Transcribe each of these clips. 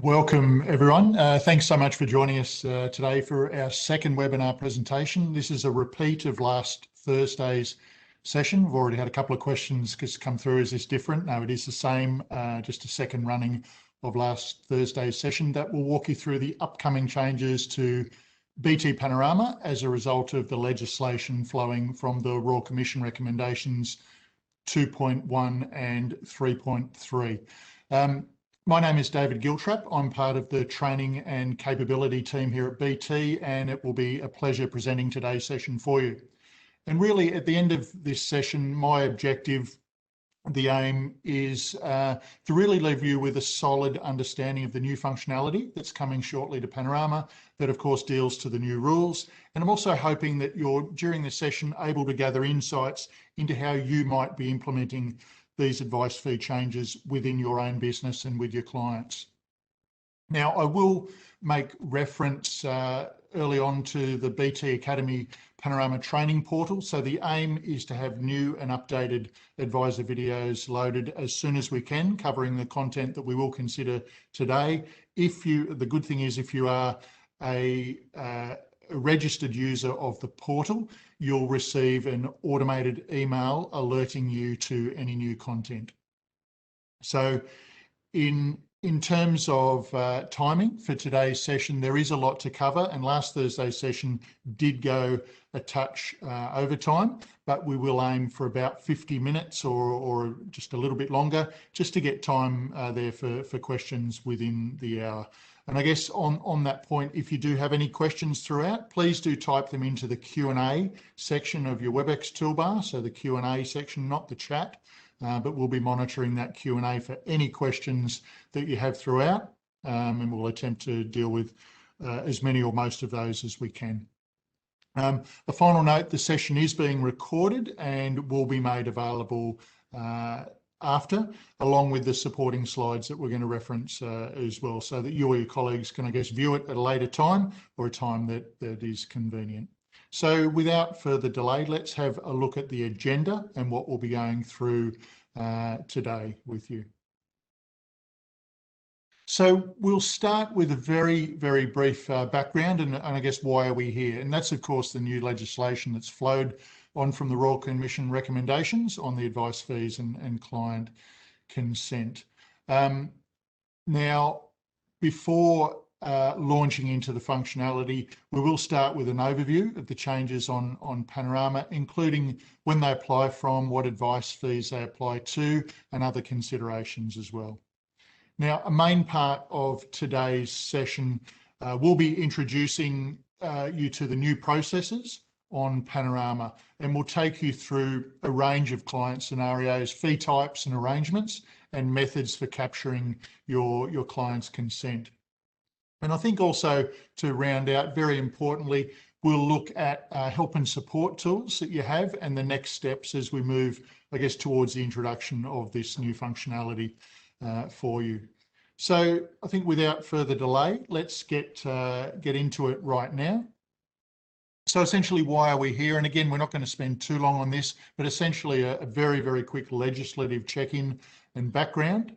Welcome everyone. Thanks so much for joining us today for our second webinar presentation. This is a repeat of last Thursday's session. We've already had a couple of questions come through. Is this different? No, it is the same, just a second running of last Thursday's session that will walk you through the upcoming changes to BT Panorama as a result of the legislation flowing from the Royal Commission recommendations 2.1 and 3.3. My name is David Giltrap. I'm part of the training and capability team here at BT, and it will be a pleasure presenting today's session for you. And really, at the end of this session, my objective, the aim is to really leave you with a solid understanding of the new functionality that's coming shortly to Panorama that of course deals to the new rules. And I'm also hoping that you're, during this session, able to gather insights into how you might be implementing these advice fee changes within your own business and with your clients. Now, I will make reference early on to the BT Academy Panorama training portal. So the aim is to have new and updated advisor videos loaded as soon as we can, covering the content that we will consider today. The good thing is if you are a registered user of the portal, you'll receive an automated email alerting you to any new content. So in terms of timing for today's session, there is a lot to cover, and last Thursday's session did go a touch over time, but we will aim for about 50 minutes or just a little bit longer, just to get time there for questions within the hour. And I guess on that point, if you do have any questions throughout, please do type them into the Q&A section of your WebEx toolbar. So the Q&A section, not the chat, but we'll be monitoring that Q&A for any questions that you have throughout, and we'll attempt to deal with as many or most of those as we can. A final note, the session is being recorded and will be made available after, along with the supporting slides that we're going to reference as well, so that you or your colleagues can, I guess, view it at a later time or a time that is convenient. So without further delay, let's have a look at the agenda and what we'll be going through today with you. So we'll start with a very, very brief background and I guess why are we here? And that's of course the new legislation that's flowed on from the Royal Commission recommendations on the advice fees and client consent. Now, before launching into the functionality, we will start with an overview of the changes on Panorama, including when they apply from, what advice fees they apply to, and other considerations as well. Now, a main part of today's session will be introducing you to the new processes on Panorama, and we'll take you through a range of client scenarios, fee types and arrangements, and methods for capturing your client's consent. And I think also to round out, very importantly, we'll look at help and support tools that you have and the next steps as we move, I guess, towards the introduction of this new functionality for you. So I think without further delay, let's get into it right now. So essentially, why are we here? And again, we're not going to spend too long on this, but essentially a very, very quick legislative check-in and background.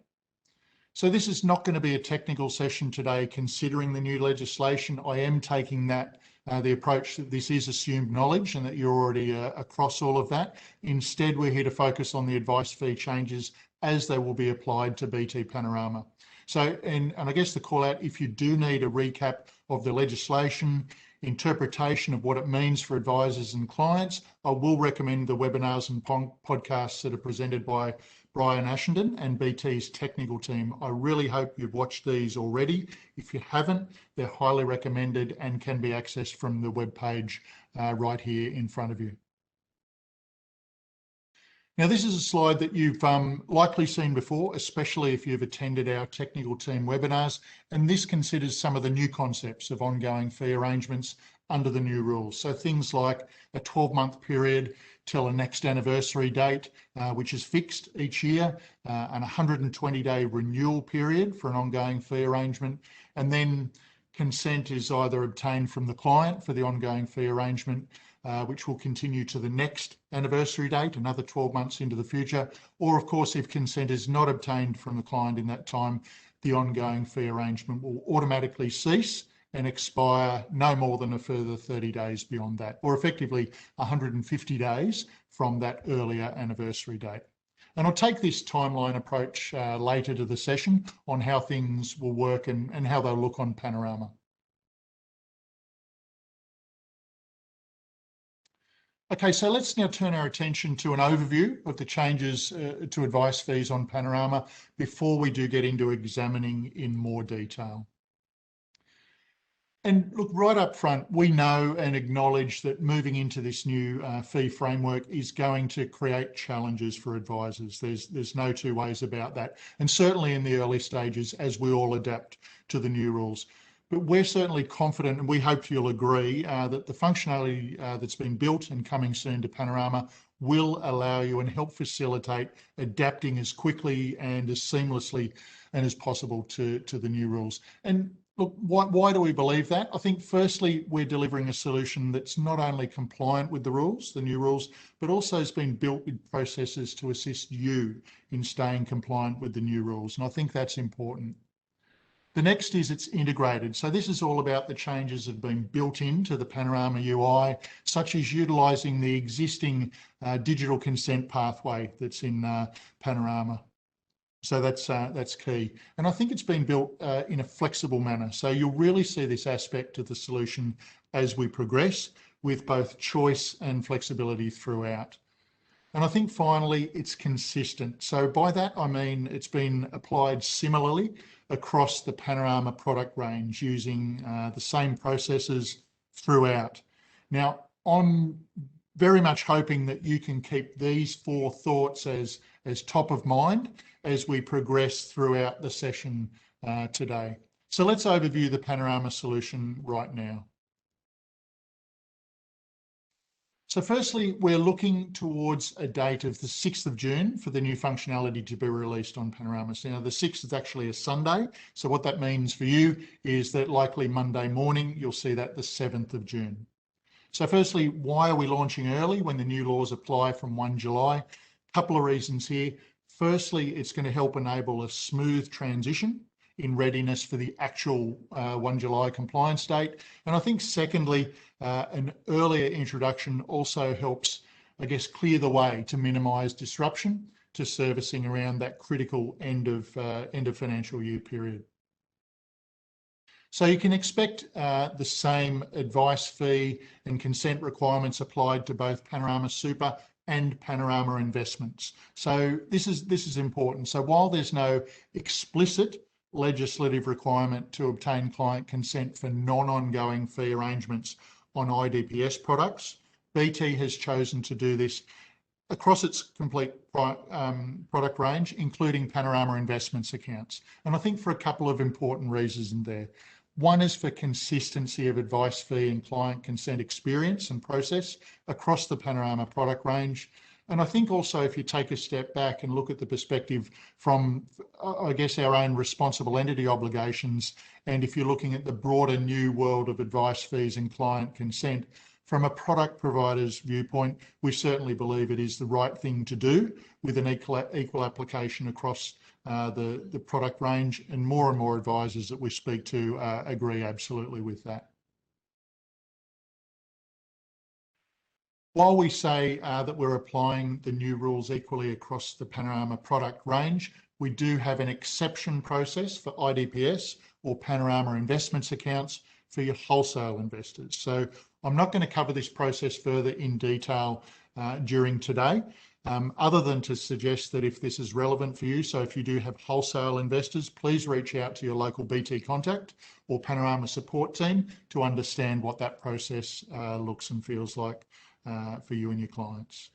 So this is not going to be a technical session today considering the new legislation. I am taking that the approach that this is assumed knowledge and that you're already across all of that. Instead, we're here to focus on the advice fee changes as they will be applied to BT Panorama. So, and I guess the call out, if you do need a recap of the legislation, interpretation of what it means for advisors and clients, I will recommend the webinars and podcasts that are presented by Brian Ashenden and BT's technical team. I really hope you've watched these already. If you haven't, they're highly recommended and can be accessed from the webpage right here in front of you. Now, this is a slide that you've likely seen before, especially if you've attended our technical team webinars, and this considers some of the new concepts of ongoing fee arrangements under the new rules. So things like a 12-month period till a next anniversary date, which is fixed each year, an 120-day renewal period for an ongoing fee arrangement, and then consent is either obtained from the client for the ongoing fee arrangement, which will continue to the next anniversary date, another 12 months into the future, or of course, if consent is not obtained from the client in that time, the ongoing fee arrangement will automatically cease and expire no more than a further 30 days beyond that, or effectively 150 days from that earlier anniversary date. And I'll take this timeline approach later to the session on how things will work and how they'll look on Panorama. Okay, so let's now turn our attention to an overview of the changes to advice fees on Panorama before we do get into examining in more detail. And look, right up front, we know and acknowledge that moving into this new fee framework is going to create challenges for advisors. There's no two ways about that. And certainly in the early stages, as we all adapt to the new rules. But we're certainly confident, and we hope you'll agree, that the functionality that's been built and coming soon to Panorama will allow you and help facilitate adapting as quickly and as seamlessly and as possible to the new rules. And look, why do we believe that? I think firstly, we're delivering a solution that's not only compliant with the rules, the new rules, but also has been built with processes to assist you in staying compliant with the new rules. And I think that's important. The next is it's integrated. So this is all about the changes that have been built into the Panorama UI, such as utilising the existing digital consent pathway that's in Panorama. So that's key. And I think it's been built in a flexible manner. So you'll really see this aspect of the solution as we progress with both choice and flexibility throughout. And I think finally, it's consistent. So by that, I mean, it's been applied similarly across the Panorama product range using the same processes throughout. Now, I'm very much hoping that you can keep these four thoughts as top of mind as we progress throughout the session today. So let's overview the Panorama solution right now. So firstly, we're looking towards a date of the 6th of June for the new functionality to be released on Panorama. So now the 6th is actually a Sunday. So what that means for you is that likely Monday morning, you'll see that the 7th of June. So firstly, why are we launching early when the new laws apply from 1 July? A couple of reasons here. Firstly, it's going to help enable a smooth transition in readiness for the actual 1 July compliance date. And I think secondly, an earlier introduction also helps, I guess, clear the way to minimise disruption to servicing around that critical end of financial year period. So you can expect the same advice fee and consent requirements applied to both Panorama Super and Panorama Investments. So this is important. So while there's no explicit legislative requirement to obtain client consent for non-ongoing fee arrangements on IDPS products, BT has chosen to do this across its complete product range, including Panorama Investments accounts. And I think for a couple of important reasons in there. One is for consistency of advice fee and client consent experience and process across the Panorama product range. And I think also if you take a step back and look at the perspective from, I guess, our own responsible entity obligations, and if you're looking at the broader new world of advice fees and client consent, from a product provider's viewpoint, we certainly believe it is the right thing to do with an equal application across the product range, and more advisors that we speak to agree absolutely with that. While we say that we're applying the new rules equally across the Panorama product range, we do have an exception process for IDPS or Panorama Investments accounts for your wholesale investors. So I'm not going to cover this process further in detail during today, other than to suggest that if this is relevant for you, so if you do have wholesale investors, please reach out to your local BT contact or Panorama support team to understand what that process looks and feels like for you and your clients.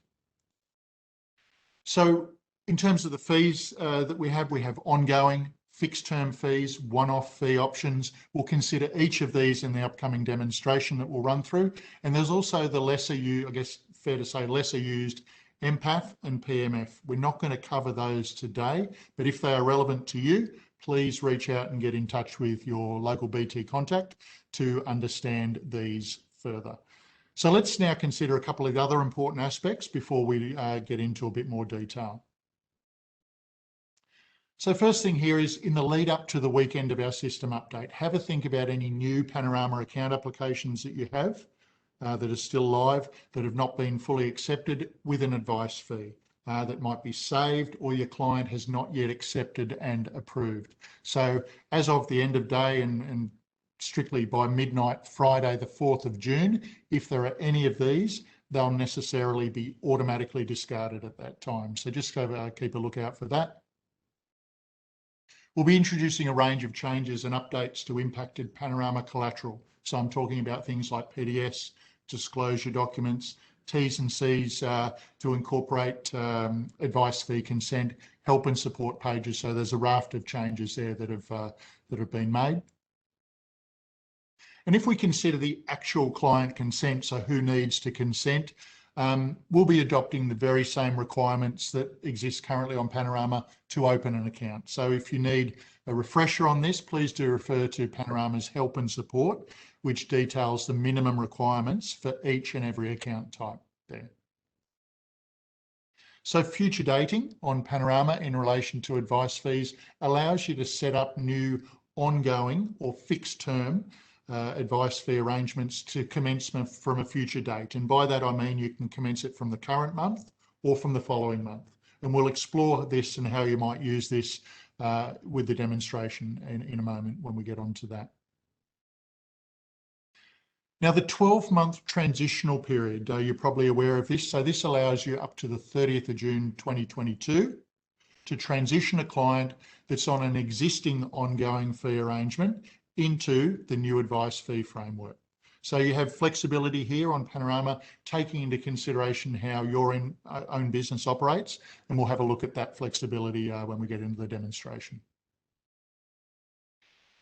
So in terms of the fees that we have ongoing fixed term fees, one-off fee options. We'll consider each of these in the upcoming demonstration that we'll run through. And there's also the lesser used, I guess fair to say, lesser used MPAF and PMF. We're not going to cover those today, but if they are relevant to you, please reach out and get in touch with your local BT contact to understand these further. So let's now consider a couple of other important aspects before we get into a bit more detail. So first thing here is in the lead up to the weekend of our system update, have a think about any new Panorama account applications that you have that are still live, that have not been fully accepted with an advice fee. That might be saved or your client has not yet accepted and approved. So as of the end of day and strictly by midnight Friday the 4th of June, if there are any of these, they'll necessarily be automatically discarded at that time. So just keep a lookout for that. We'll be introducing a range of changes and updates to impacted Panorama collateral. So I'm talking about things like PDS, disclosure documents, T's and C's to incorporate advice fee consent, help and support pages. So there's a raft of changes there that have been made. And if we consider the actual client consent, so who needs to consent, we'll be adopting the very same requirements that exist currently on Panorama to open an account. So if you need a refresher on this, please do refer to Panorama's help and support, which details the minimum requirements for each and every account type there. So future dating on Panorama in relation to advice fees allows you to set up new ongoing or fixed term advice fee arrangements to commencement from a future date. And by that, I mean you can commence it from the current month or from the following month. And we'll explore this and how you might use this with the demonstration in a moment when we get onto that. Now, the 12-month transitional period, you're probably aware of this. So this allows you up to the 30th of June 2022 to transition a client that's on an existing ongoing fee arrangement into the new advice fee framework. So you have flexibility here on Panorama, taking into consideration how your own business operates, and we'll have a look at that flexibility when we get into the demonstration.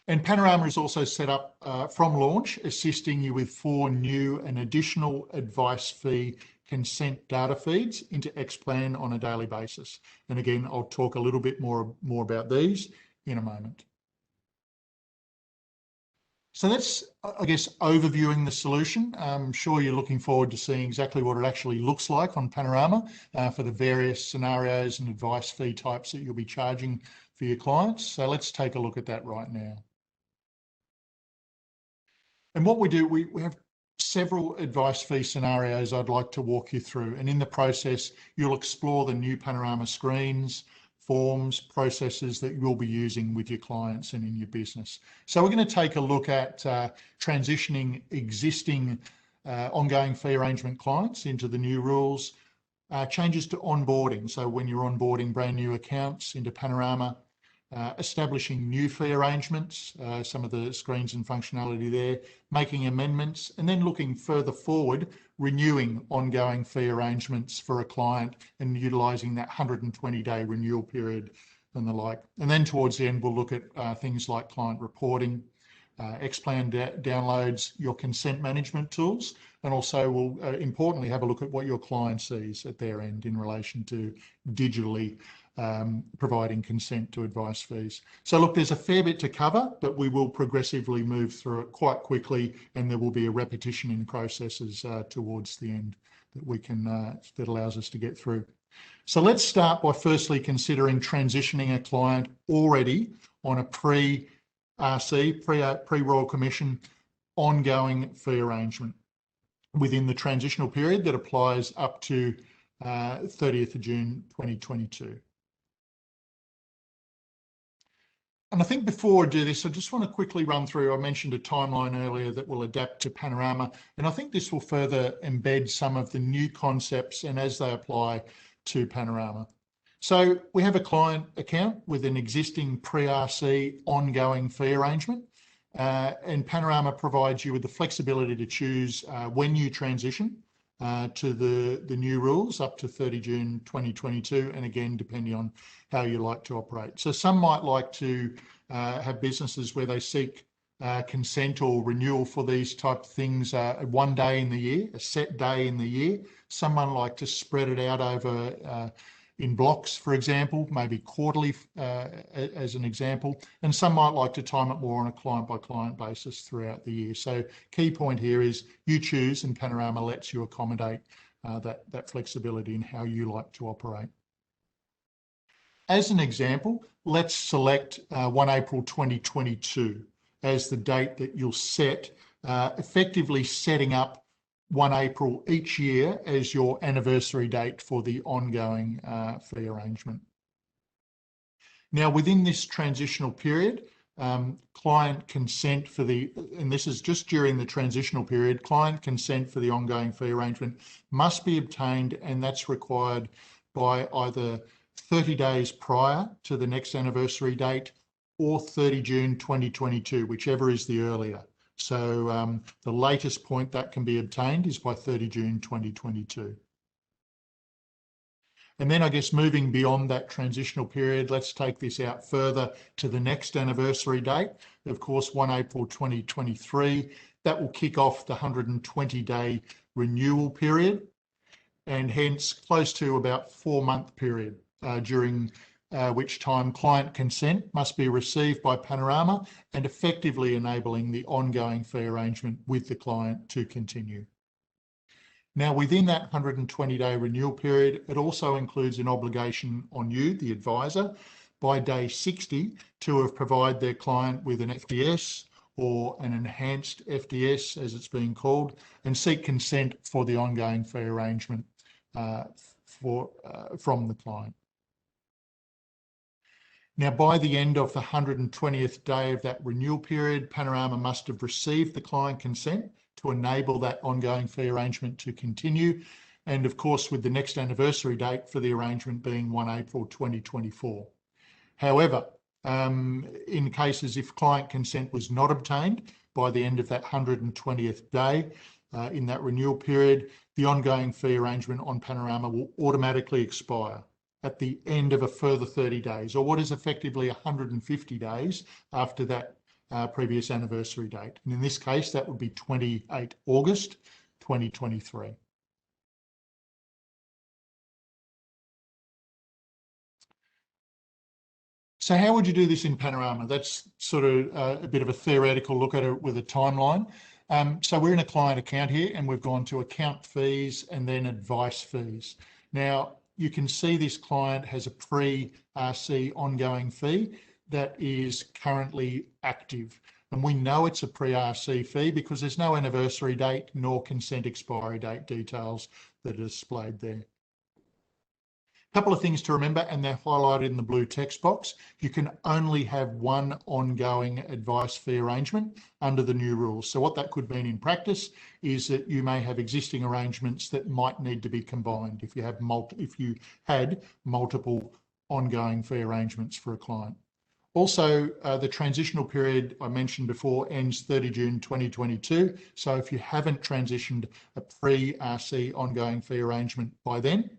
And Panorama is also set up from launch, assisting you with 4 new and additional advice fee consent data feeds into XPLAN on a daily basis. And again, I'll talk a little bit more about these in a moment. So that's, I guess, overviewing the solution. I'm sure you're looking forward to seeing exactly what it actually looks like on Panorama for the various scenarios and advice fee types that you'll be charging for your clients. So let's take a look at that right now. And what we do, we have several advice fee scenarios I'd like to walk you through. And in the process, you'll explore the new Panorama screens, forms, processes that you'll be using with your clients and in your business. So we're going to take a look at transitioning existing ongoing fee arrangement clients into the new rules, changes to onboarding. So when you're onboarding brand new accounts into Panorama, establishing new fee arrangements, some of the screens and functionality there, making amendments, and then looking further forward, renewing ongoing fee arrangements for a client and utilising that 120-day renewal period and the like. And then towards the end, we'll look at things like client reporting, XPLAN downloads, your consent management tools, and also we'll importantly have a look at what your client sees at their end in relation to digitally providing consent to advice fees. So look, there's a fair bit to cover, but we will progressively move through it quite quickly, and there will be a repetition in processes towards the end that we can that allows us to get through. So let's start by firstly considering transitioning a client already on a pre-RC, pre-Royal Commission ongoing fee arrangement within the transitional period that applies up to 30th of June 2022. And I think before I do this, I just want to quickly run through, I mentioned a timeline earlier that will adapt to Panorama, and I think this will further embed some of the new concepts and as they apply to Panorama. So we have a client account with an existing pre-RC ongoing fee arrangement, and Panorama provides you with the flexibility to choose when you transition to the new rules up to 30 June 2022, and again, depending on how you like to operate. So some might like to have businesses where they seek consent or renewal for these type of things one day in the year, a set day in the year. Some might like to spread it out over in blocks, for example, maybe quarterly as an example, and some might like to time it more on a client-by-client basis throughout the year. So key point here is you choose, and Panorama lets you accommodate that flexibility in how you like to operate. as an example, let's select 1 April 2022 as the date that you'll set, effectively setting up 1 April each year as your anniversary date for the ongoing fee arrangement. Now, within this transitional period, client consent for and this is just during the transitional period, client consent for the ongoing fee arrangement must be obtained, and that's required by either 30 days prior to the next anniversary date or 30 June 2022, whichever is the earlier. So the latest point that can be obtained is by 30 June 2022. And then I guess moving beyond that transitional period, let's take this out further to the next anniversary date. Of course, 1 April 2023, that will kick off the 120-day renewal period, and hence close to about 4-month period during which time client consent must be received by Panorama and effectively enabling the ongoing fee arrangement with the client to continue. Now, within that 120-day renewal period, it also includes an obligation on you, the advisor, by day 60 to have provided their client with an FDS or an enhanced FDS, as it's being called, and seek consent for the ongoing fee arrangement from the client. Now, by the end of the 120th day of that renewal period, Panorama must have received the client consent to enable that ongoing fee arrangement to continue. And of course, with the next anniversary date for the arrangement being 1 April 2024. However, in cases if client consent was not obtained by the end of that 120th day in that renewal period, the ongoing fee arrangement on Panorama will automatically expire at the end of a further 30 days, or what is effectively 150 days after that previous anniversary date. And in this case, that would be 28 August 2023. So how would you do this in Panorama? That's sort of a bit of a theoretical look at it with a timeline. So we're in a client account here, and we've gone to account fees and then advice fees. Now, you can see this client has a pre-RC ongoing fee that is currently active. And we know it's a pre-RC fee because there's no anniversary date nor consent expiry date details that are displayed there. A couple of things to remember, and they're highlighted in the blue text box. You can only have one ongoing advice fee arrangement under the new rules. So what that could mean in practice is that you may have existing arrangements that might need to be combined if you had multiple ongoing fee arrangements for a client. Also, the transitional period I mentioned before ends 30 June 2022. So if you haven't transitioned a pre-RC ongoing fee arrangement by then,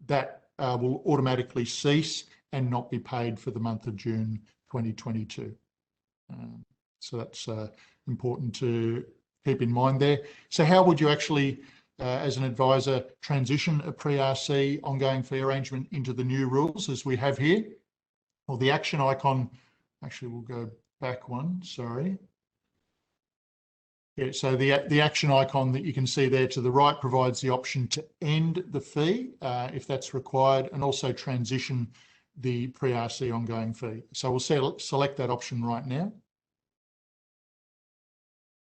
that will automatically cease and not be paid for the month of June 2022. So that's important to keep in mind there. So how would you actually, as an advisor, transition a pre-RC ongoing fee arrangement into the new rules as we have here? Well, the action icon, actually we'll go back one, sorry. Yeah, so the action icon that you can see there to the right provides the option to end the fee if that's required, and also transition the pre-RC ongoing fee. So we'll select that option right now,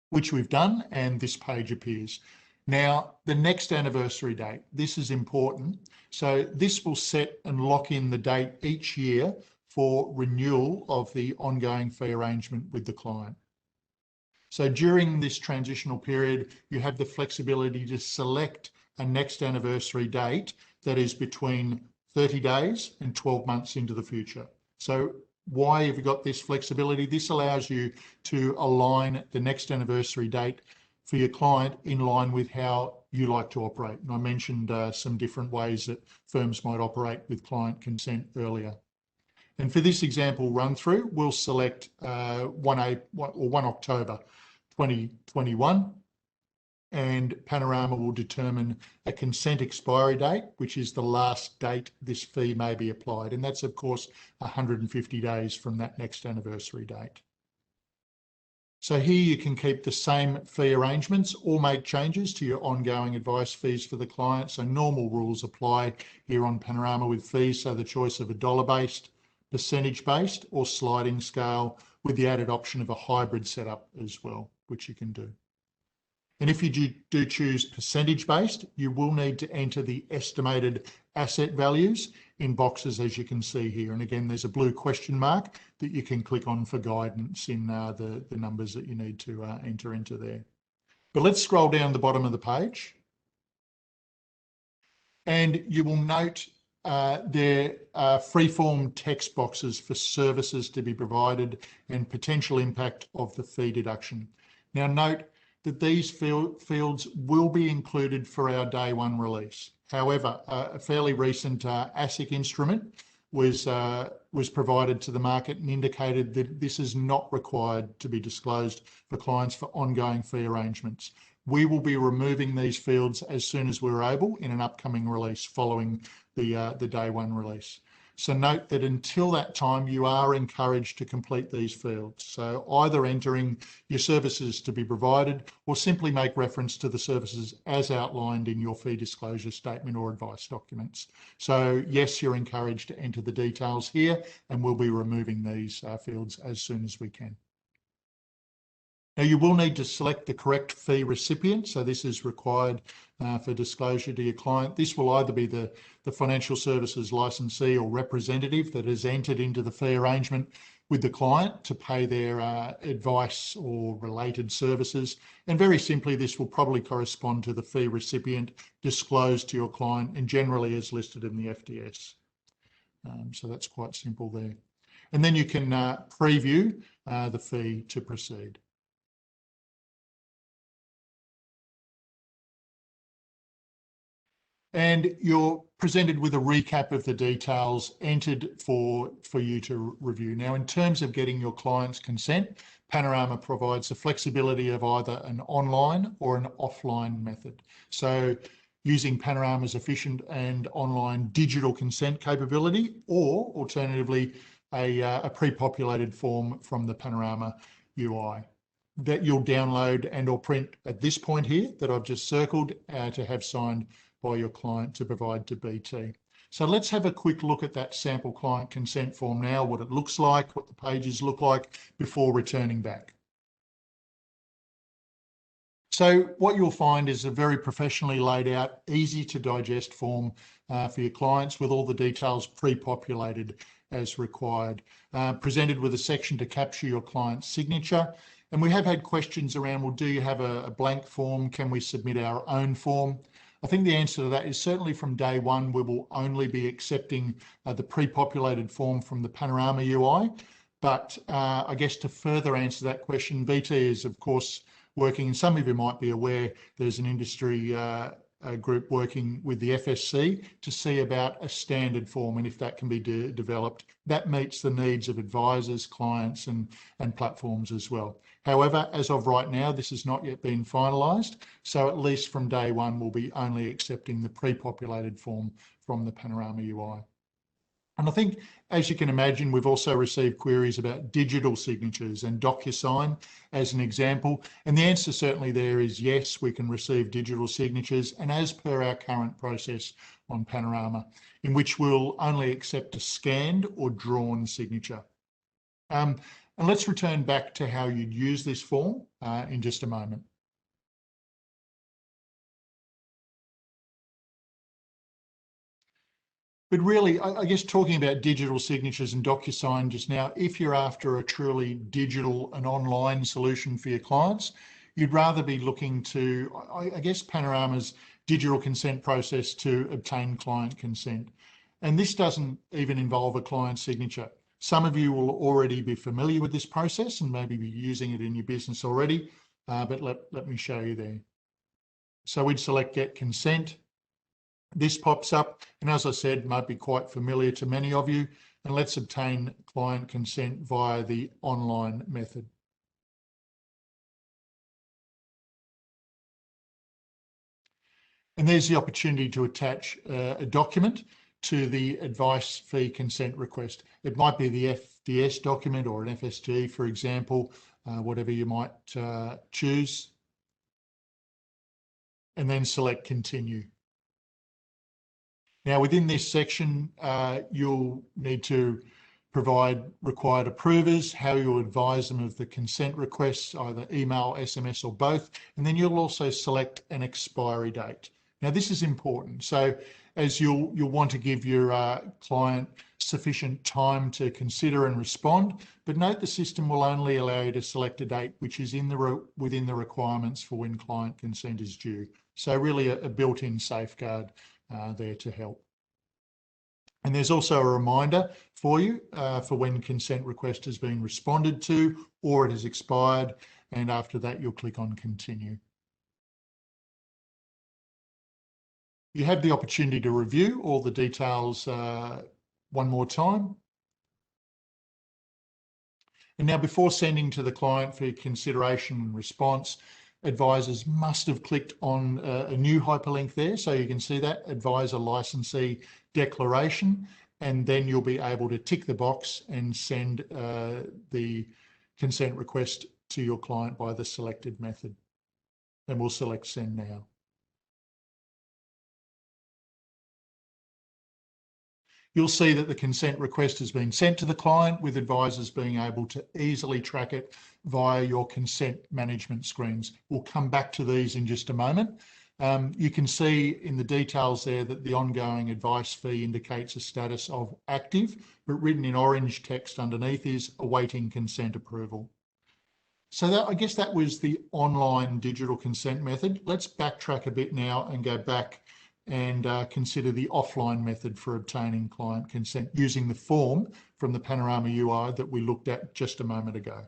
which we've done, and this page appears. Now, the next anniversary date, this is important. So this will set and lock in the date each year for renewal of the ongoing fee arrangement with the client. So during this transitional period, you have the flexibility to select a next anniversary date that is between 30 days and 12 months into the future. So why have you got this flexibility? This allows you to align the next anniversary date for your client in line with how you like to operate. And I mentioned some different ways that firms might operate with client consent earlier. And for this example run through, we'll select 1 October 2021, and Panorama will determine a consent expiry date, which is the last date this fee may be applied. And that's, of course, 150 days from that next anniversary date. So here you can keep the same fee arrangements or make changes to your ongoing advice fees for the client. So normal rules apply here on Panorama with fees. So the choice of a dollar-based, percentage-based or sliding scale with the added option of a hybrid setup as well, which you can do. And if you do choose percentage-based, you will need to enter the estimated asset values in boxes, as you can see here. And again, there's a blue question mark that you can click on for guidance in the numbers that you need to enter into there. But let's scroll down the bottom of the page. And you will note there are free-form text boxes for services to be provided and potential impact of the fee deduction. Now note that these fields will be included for our day one release. However, a fairly recent ASIC instrument was provided to the market and indicated that this is not required to be disclosed for clients for ongoing fee arrangements. We will be removing these fields as soon as we're able in an upcoming release following the day one release. So note that until that time, you are encouraged to complete these fields. So either entering your services to be provided or simply make reference to the services as outlined in your fee disclosure statement or advice documents. So yes, you're encouraged to enter the details here, and we'll be removing these fields as soon as we can. Now you will need to select the correct fee recipient. So this is required for disclosure to your client. This will either be the financial services licensee or representative that has entered into the fee arrangement with the client to pay their advice or related services. And very simply, this will probably correspond to the fee recipient disclosed to your client and generally is listed in the FDS. So that's quite simple there. And then you can preview the fee to proceed. And you're presented with a recap of the details entered for you to review. Now, in terms of getting your client's consent, Panorama provides the flexibility of either an online or an offline method. So using Panorama's efficient and online digital consent capability, or alternatively, a pre-populated form from the Panorama UI that you'll download and or print at this point here that I've just circled to have signed by your client to provide to BT. So let's have a quick look at that sample client consent form now, what it looks like, what the pages look like before returning back. So what you'll find is a very professionally laid out, easy to digest form for your clients with all the details pre-populated as required, presented with a section to capture your client's signature. And we have had questions around, well, do you have a blank form? Can we submit our own form? I think the answer to that is certainly from day one, we will only be accepting the pre-populated form from the Panorama UI. But I guess to further answer that question, BT is, of course, working, and some of you might be aware, there's an industry group working with the FSC to see about a standard form and if that can be developed. That meets the needs of advisors, clients and platforms as well. However, as of right now, this has not yet been finalised. So at least from day one, we'll be only accepting the pre-populated form from the Panorama UI. And I think, as you can imagine, we've also received queries about digital signatures and DocuSign as an example. And the answer certainly there is yes, we can receive digital signatures, and as per our current process on Panorama, in which we'll only accept a scanned or drawn signature. And let's return back to how you'd use this form in just a moment. But really, I guess talking about digital signatures and DocuSign just now, if you're after a truly digital and online solution for your clients, you'd rather be looking to, I guess, Panorama's digital consent process to obtain client consent. And this doesn't even involve a client signature. Some of you will already be familiar with this process and maybe be using it in your business already, but let me show you there. So we'd select Get Consent. This pops up, and as I said, might be quite familiar to many of you. And let's obtain client consent via the online method. And there's the opportunity to attach a document to the advice fee consent request. It might be the FDS document or an FSG, for example, whatever you might choose, and then select continue. Now within this section, you'll need to provide required approvers, how you'll advise them of the consent requests, either email, SMS or both, and then you'll also select an expiry date. Now this is important. So as you'll want to give your client sufficient time to consider and respond, but note the system will only allow you to select a date which is within the requirements for when client consent is due. So really a built-in safeguard there to help. And there's also a reminder for you for when consent request has been responded to or it has expired, and after that you'll click on continue. You have the opportunity to review all the details one more time. And now before sending to the client for consideration and response, advisors must have clicked on a new hyperlink there. So you can see that advisor licensee declaration, and then you'll be able to tick the box and send the consent request to your client by the selected method. And we'll select send now. You'll see that the consent request has been sent to the client, with advisors being able to easily track it via your consent management screens. We'll come back to these in just a moment. You can see in the details there that the ongoing advice fee indicates a status of active, but written in orange text underneath is awaiting consent approval. So I guess that was the online digital consent method. Let's backtrack a bit now and go back and consider the offline method for obtaining client consent using the form from the Panorama UI that we looked at just a moment ago.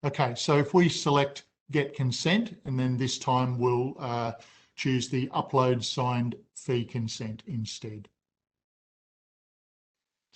Okay, so if we select get consent, and then this time we'll choose the upload signed fee consent instead.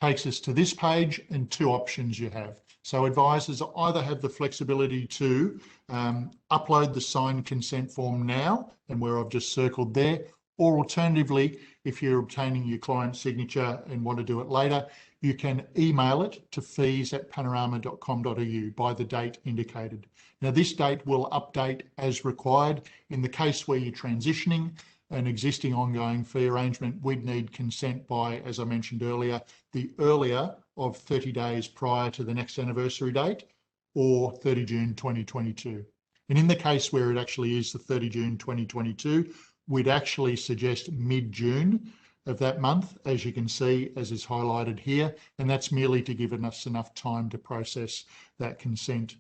Takes us to this page, and two options you have. So advisors either have the flexibility to upload the signed consent form now, and where I've just circled there, or alternatively, if you're obtaining your client's signature and want to do it later, you can email it to fees@panorama.com.au by the date indicated. Now this date will update as required. In the case where you're transitioning an existing ongoing fee arrangement, we'd need consent by, as I mentioned earlier, the earlier of 30 days prior to the next anniversary date, or 30 June 2022. And in the case where it actually is the 30 June 2022, we'd actually suggest mid-June of that month, as you can see, as is highlighted here, and that's merely to give us enough time to process that consent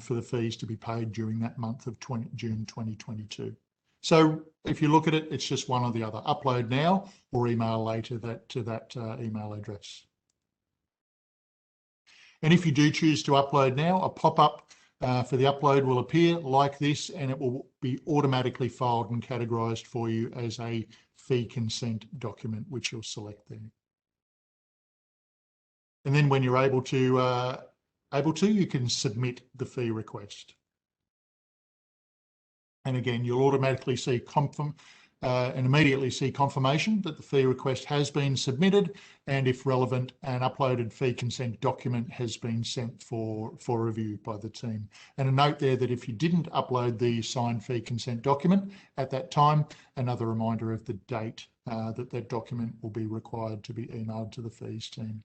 for the fees to be paid during that month of June 2022. So if you look at it, it's just one or the other, upload now or email later to that email address. And if you do choose to upload now, a pop-up for the upload will appear like this, and it will be automatically filed and categorized for you as a fee consent document, which you'll select there. And then when you're able to, you can submit the fee request. And again, you'll automatically see and immediately see confirmation that the fee request has been submitted, and if relevant, an uploaded fee consent document has been sent for review by the team. And a note there that if you didn't upload the signed fee consent document at that time, another reminder of the date that document will be required to be emailed to the fees team.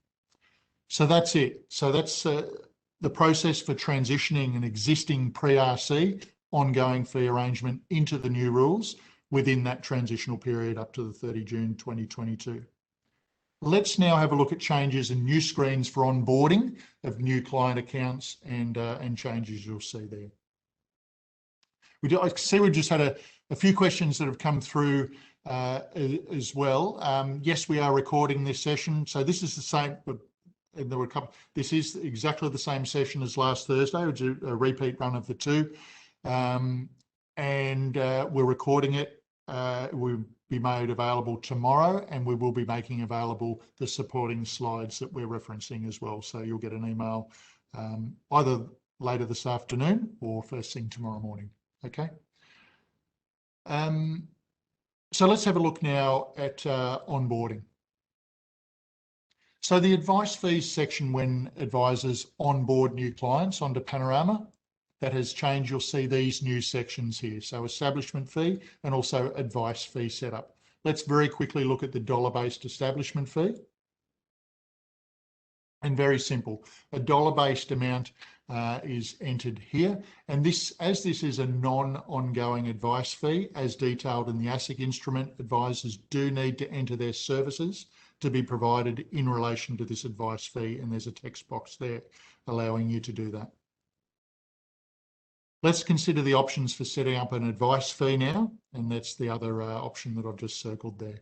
So that's it. So that's the process for transitioning an existing pre-RC ongoing fee arrangement into the new rules within that transitional period up to the 30 June 2022. Let's now have a look at changes and new screens for onboarding of new client accounts and changes you'll see there. I see we've just had a few questions that have come through as well. Yes, we are recording this session. So this is the same, and there were a couple, this is exactly the same session as last Thursday, which is a repeat run of the two. We're recording it. It will be made available tomorrow, and we will be making available the supporting slides that we're referencing as well. So you'll get an email either later this afternoon or first thing tomorrow morning. Okay. So let's have a look now at onboarding. So the advice fees section when advisors onboard new clients onto Panorama, that has changed. You'll see these new sections here. So establishment fee and also advice fee setup. Let's very quickly look at the dollar-based establishment fee. And very simple, a dollar-based amount is entered here. And this, as this is a non-ongoing advice fee, as detailed in the ASIC instrument, advisors do need to enter their services to be provided in relation to this advice fee. And there's a text box there allowing you to do that. Let's consider the options for setting up an advice fee now. And that's the other option that I've just circled there.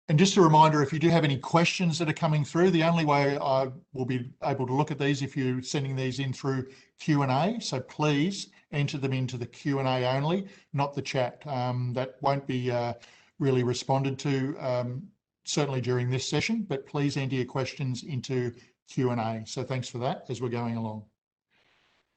And just a reminder, if you do have any questions that are coming through, the only way I will be able to look at these if you're sending these in through Q&A. So please enter them into the Q&A only, not the chat. That won't be really responded to, certainly during this session, but please enter your questions into Q&A. So thanks for that as we're going along.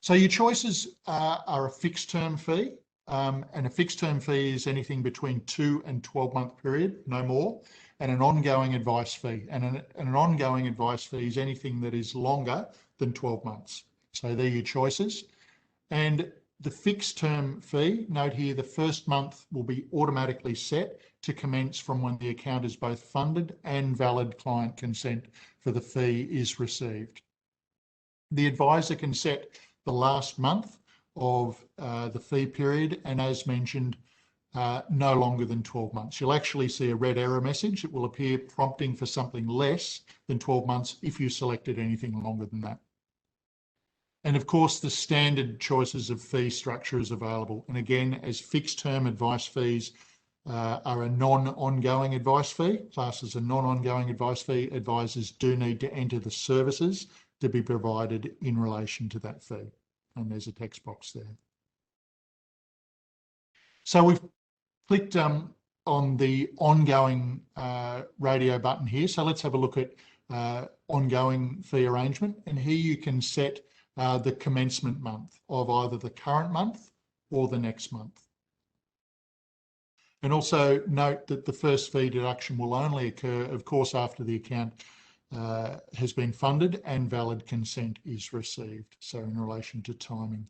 So your choices are a fixed term fee. And a fixed term fee is anything between 2 and 12-month period, no more, and an ongoing advice fee. And an ongoing advice fee is anything that is longer than 12 months. So they're your choices. And the fixed term fee, note here, the first month will be automatically set to commence from when the account is both funded and valid client consent for the fee is received. The advisor can set the last month of the fee period, and as mentioned, no longer than 12 months. You'll actually see a red error message. It will appear prompting for something less than 12 months if you selected anything longer than that. And of course, the standard choices of fee structure is available. And again, as fixed term advice fees are a non-ongoing advice fee, classed as a non-ongoing advice fee, advisors do need to enter the services to be provided in relation to that fee. And there's a text box there. So we've clicked on the ongoing radio button here. So let's have a look at ongoing fee arrangement. And here you can set the commencement month of either the current month or the next month. And also note that the first fee deduction will only occur, of course, after the account has been funded and valid consent is received. So in relation to timing.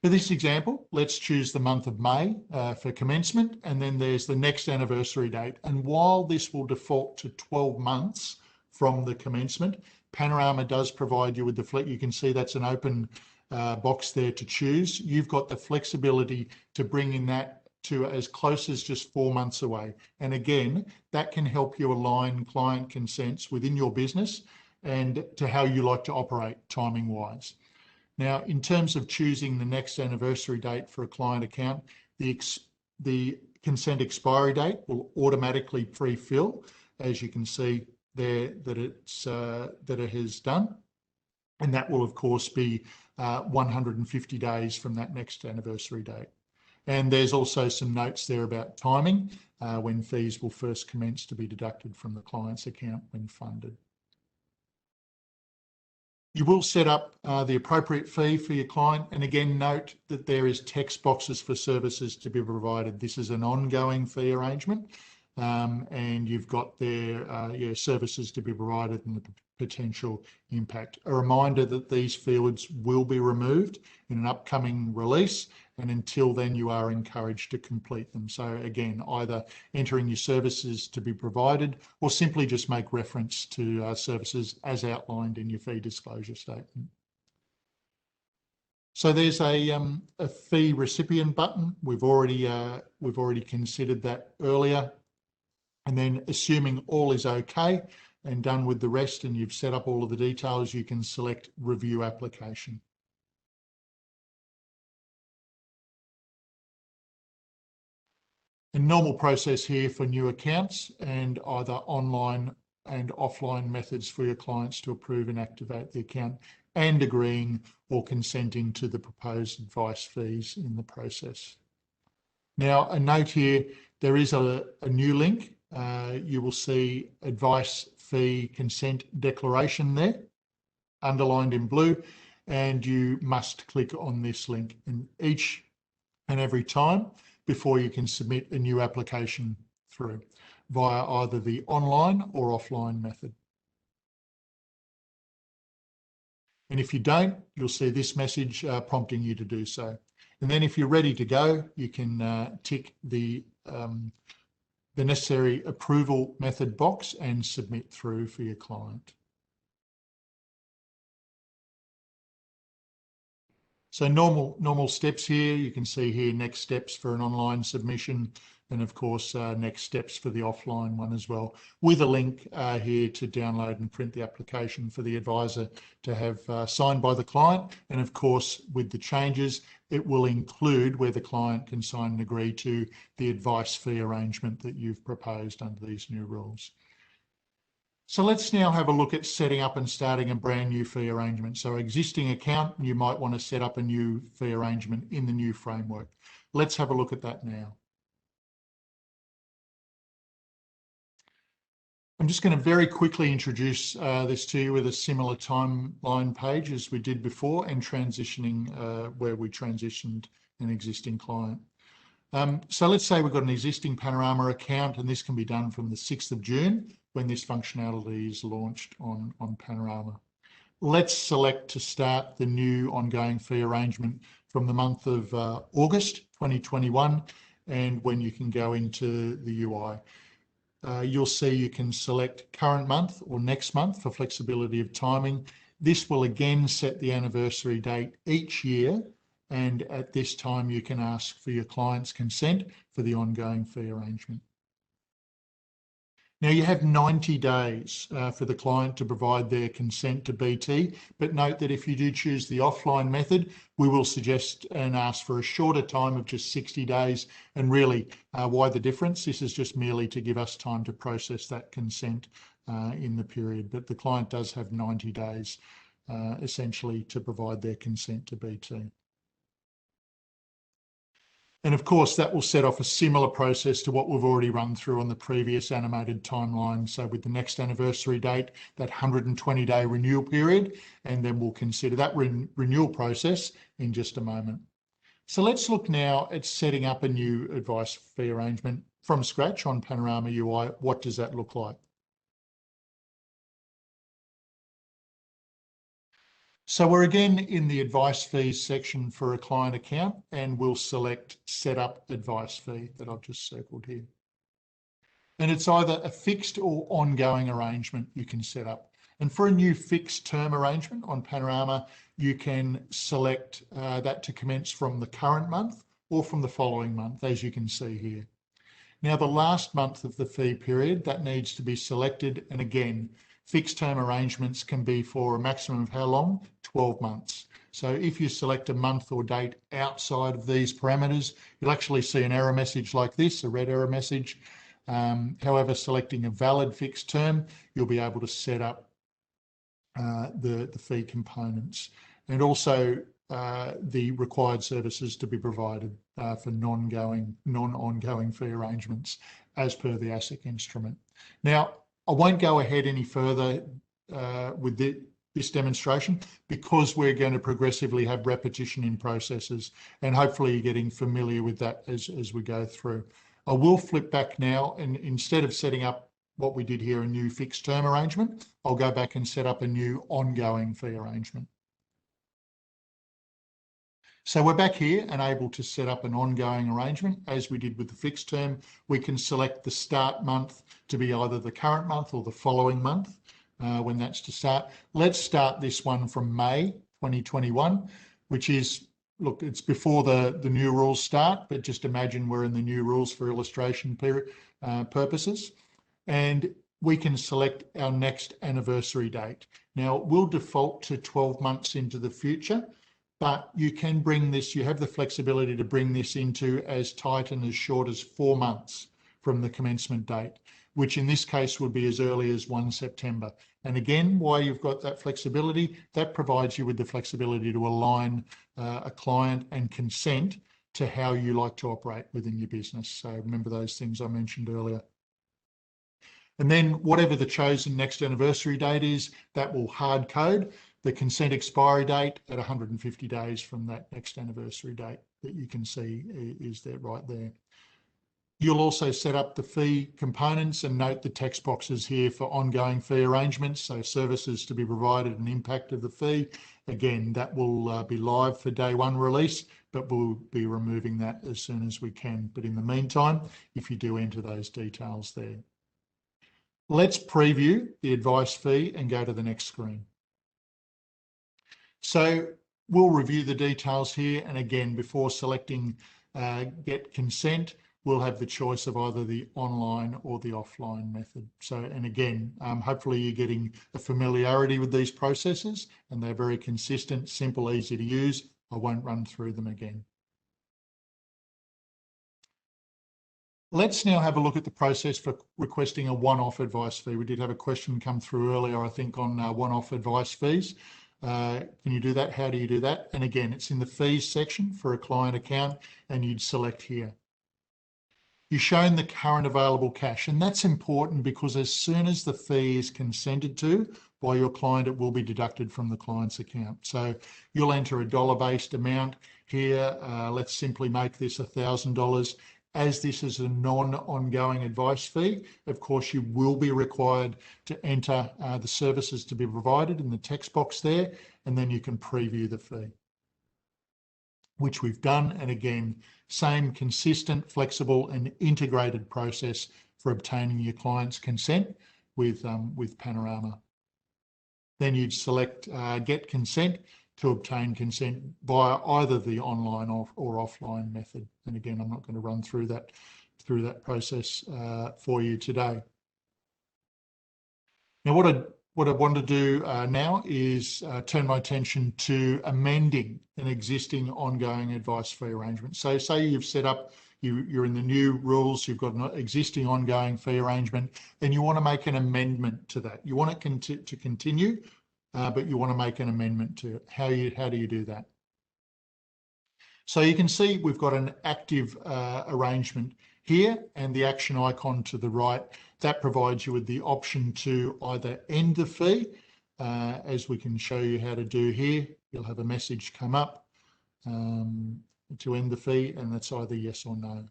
For this example, let's choose the month of May for commencement, and then there's the next anniversary date. And while this will default to 12 months from the commencement, Panorama does provide you with the, you can see that's an open box there to choose. You've got the flexibility to bring in that to as close as just 4 months away. And again, that can help you align client consents within your business and to how you like to operate timing wise. Now, in terms of choosing the next anniversary date for a client account, the consent expiry date will automatically pre-fill, as you can see there that it has done. And that will of course be 150 days from that next anniversary date. And there's also some notes there about timing, when fees will first commence to be deducted from the client's account when funded. You will set up the appropriate fee for your client. And again, note that there is text boxes for services to be provided. This is an ongoing fee arrangement. And you've got their services to be provided and the potential impact. A reminder that these fields will be removed in an upcoming release, and until then you are encouraged to complete them. So again, either entering your services to be provided or simply just make reference to services as outlined in your fee disclosure statement. So there's a fee recipient button. We've already considered that earlier. And then assuming all is okay and done with the rest and you've set up all of the details, you can select review application. A normal process here for new accounts and either online and offline methods for your clients to approve and activate the account and agreeing or consenting to the proposed advice fees in the process. Now, a note here, there is a new link. You will see advice fee consent declaration there, underlined in blue, and you must click on this link each and every time before you can submit a new application through via either the online or offline method. And if you don't, you'll see this message prompting you to do so. And then if you're ready to go, you can tick the necessary approval method box and submit through for your client. So normal steps here. You can see here next steps for an online submission, and of course next steps for the offline one as well, with a link here to download and print the application for the advisor to have signed by the client. And of course, with the changes, it will include where the client can sign and agree to the advice fee arrangement that you've proposed under these new rules. So let's now have a look at setting up and starting a brand new fee arrangement. So existing account, you might want to set up a new fee arrangement in the new framework. Let's have a look at that now. I'm just going to very quickly introduce this to you with a similar timeline page as we did before, and transitioning where we transitioned an existing client. So let's say we've got an existing Panorama account, and this can be done from the 6th of June when this functionality is launched on Panorama. Let's select to start the new ongoing fee arrangement from the month of August 2021, and when you can go into the UI. You'll see you can select current month or next month for flexibility of timing. This will again set the anniversary date each year, and at this time you can ask for your client's consent for the ongoing fee arrangement. Now you have 90 days for the client to provide their consent to BT, but note that if you do choose the offline method, we will suggest and ask for a shorter time of just 60 days. And really, why the difference? This is just merely to give us time to process that consent in the period, but the client does have 90 days essentially to provide their consent to BT. And of course, that will set off a similar process to what we've already run through on the previous animated timeline. So with the next anniversary date, that 120-day renewal period, and then we'll consider that renewal process in just a moment. So let's look now at setting up a new advice fee arrangement from scratch on Panorama UI. What does that look like? So we're again in the advice fees section for a client account, and we'll select set up advice fee that I've just circled here. And it's either a fixed or ongoing arrangement you can set up. And for a new fixed term arrangement on Panorama, you can select that to commence from the current month or from the following month, as you can see here. Now, the last month of the fee period, that needs to be selected. And again, fixed term arrangements can be for a maximum of how long? 12 months. So if you select a month or date outside of these parameters, you'll actually see an error message like this, a red error message. However, selecting a valid fixed term, you'll be able to set up the fee components, and also the required services to be provided for non-ongoing fee arrangements as per the ASIC instrument. Now, I won't go ahead any further with this demonstration because we're going to progressively have repetition in processes, and hopefully you're getting familiar with that as we go through. I will flip back now, and instead of setting up what we did here, a new fixed term arrangement, I'll go back and set up a new ongoing fee arrangement. So we're back here and able to set up an ongoing arrangement. As we did with the fixed term, we can select the start month to be either the current month or the following month when that's to start. Let's start this one from May 2021, which is, look, it's before the new rules start, but just imagine we're in the new rules for illustration purposes. And we can select our next anniversary date. Now, we'll default to 12 months into the future, but you can bring this, you have the flexibility to bring this into as tight and as short as 4 months from the commencement date, which in this case would be as early as 1 September. And again, why you've got that flexibility, that provides you with the flexibility to align a client and consent to how you like to operate within your business. So remember those things I mentioned earlier. And then whatever the chosen next anniversary date is, that will hard code the consent expiry date at 150 days from that next anniversary date that you can see is there right there. You'll also set up the fee components and note the text boxes here for ongoing fee arrangements, so services to be provided and impact of the fee. Again, that will be live for day one release, but we'll be removing that as soon as we can. But in the meantime, if you do enter those details there. Let's preview the advice fee and go to the next screen. So we'll review the details here. And again, before selecting get consent, we'll have the choice of either the online or the offline method. So, and again, hopefully you're getting a familiarity with these processes, and they're very consistent, simple, easy to use. I won't run through them again. Let's now have a look at the process for requesting a one-off advice fee. We did have a question come through earlier, I think, on one-off advice fees. Can you do that? How do you do that? And again, it's in the fees section for a client account, and you'd select here. You're shown the current available cash, and that's important because as soon as the fee is consented to by your client, it will be deducted from the client's account. So you'll enter a dollar-based amount here. Let's simply make this $1,000. As this is a non-ongoing advice fee, of course, you will be required to enter the services to be provided in the text box there, and then you can preview the fee, which we've done. And again, same consistent, flexible and integrated process for obtaining your client's consent with Panorama. Then you'd select get consent to obtain consent via either the online or offline method. And again, I'm not going to run through that process for you today. Now, what I want to do now is turn my attention to amending an existing ongoing advice fee arrangement. So say you've set up, you're in the new rules, you've got an existing ongoing fee arrangement, and you want to make an amendment to that. You want it to continue, but you want to make an amendment to it. How do you do that? So you can see we've got an active arrangement here, and the action icon to the right, that provides you with the option to either end the fee, as we can show you how to do here. You'll have a message come up to end the fee, and that's either yes or no.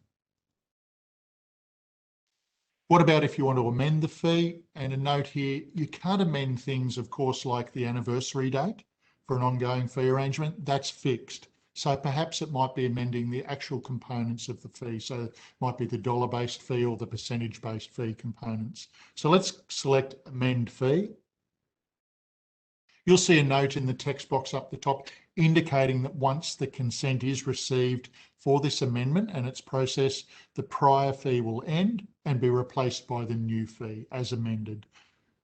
What about if you want to amend the fee? And a note here, you can't amend things, of course, like the anniversary date for an ongoing fee arrangement. That's fixed. So perhaps it might be amending the actual components of the fee. So it might be the dollar-based fee or the percentage-based fee components. So let's select amend fee. You'll see a note in the text box up the top indicating that once the consent is received for this amendment and its process, the prior fee will end and be replaced by the new fee as amended.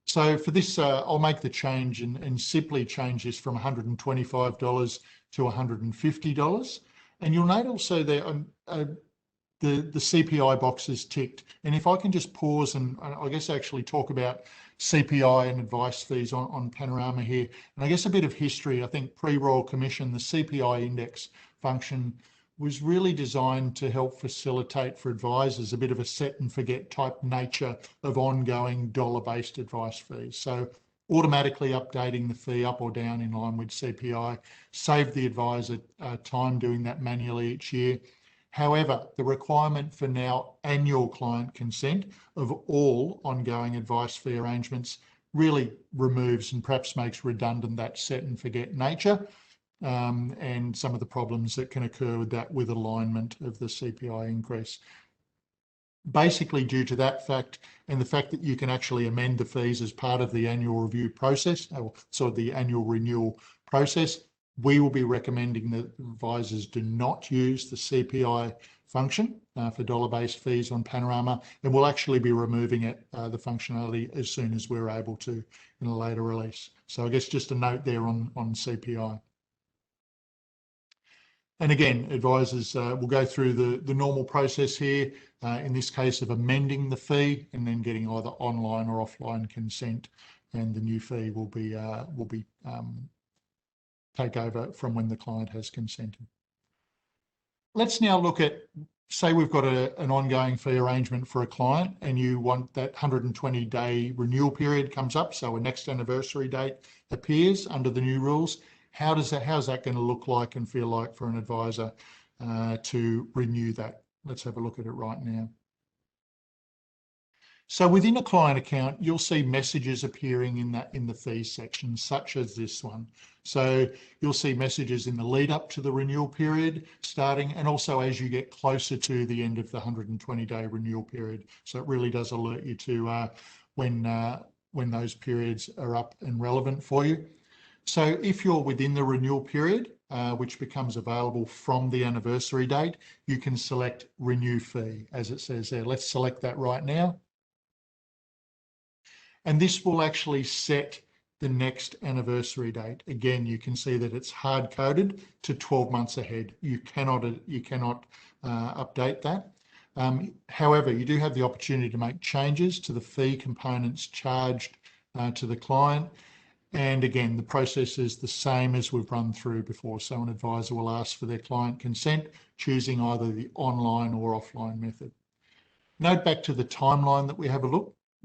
So for this, I'll make the change and simply change this from $125 to $150. And you'll note also there the CPI box is ticked. And if I can just pause and I guess actually talk about CPI and advice fees on Panorama here. And I guess a bit of history, I think pre-Royal Commission, the CPI index function was really designed to help facilitate for advisors a bit of a set and forget type nature of ongoing dollar-based advice fees. So automatically updating the fee up or down in line with CPI saved the advisor time doing that manually each year. However, the requirement for now annual client consent of all ongoing advice fee arrangements really removes and perhaps makes redundant that set and forget nature and some of the problems that can occur with that with alignment of the CPI increase. Basically due to that fact and the fact that you can actually amend the fees as part of the annual review process, or sort of the annual renewal process, we will be recommending that advisors do not use the CPI function for dollar-based fees on Panorama, and we'll actually be removing it, the functionality, as soon as we're able to in a later release. So I guess just a note there on CPI. And again, advisors will go through the normal process here, in this case of amending the fee and then getting either online or offline consent, and the new fee will be take over from when the client has consented. Let's now look at, say we've got an ongoing fee arrangement for a client and you want that 120-day renewal period comes up, so a next anniversary date appears under the new rules. How's that going to look like and feel like for an advisor to renew that? Let's have a look at it right now. So within a client account, you'll see messages appearing in the fees section, such as this one. So you'll see messages in the lead up to the renewal period starting, and also as you get closer to the end of the 120-day renewal period. So it really does alert you to when those periods are up and relevant for you. So if you're within the renewal period, which becomes available from the anniversary date, you can select renew fee, as it says there. Let's select that right now. And this will actually set the next anniversary date. Again, you can see that it's hard coded to 12 months ahead. You cannot update that. However, you do have the opportunity to make changes to the fee components charged to the client. And again, the process is the same as we've run through before. So an advisor will ask for their client consent, choosing either the online or offline method. Note back to the timeline that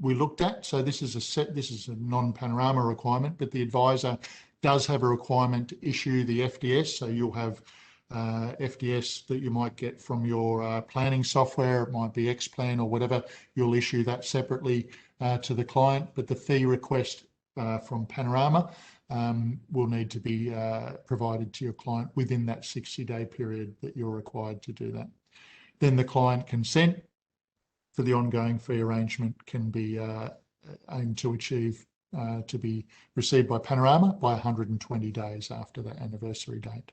we looked at. So this is a non-Panorama requirement, but the advisor does have a requirement to issue the FDS. So you'll have FDS that you might get from your planning software. It might be XPLAN or whatever. You'll issue that separately to the client, but the fee request from Panorama will need to be provided to your client within that 60-day period that you're required to do that. Then the client consent for the ongoing fee arrangement can be aimed to achieve to be received by Panorama by 120 days after that anniversary date.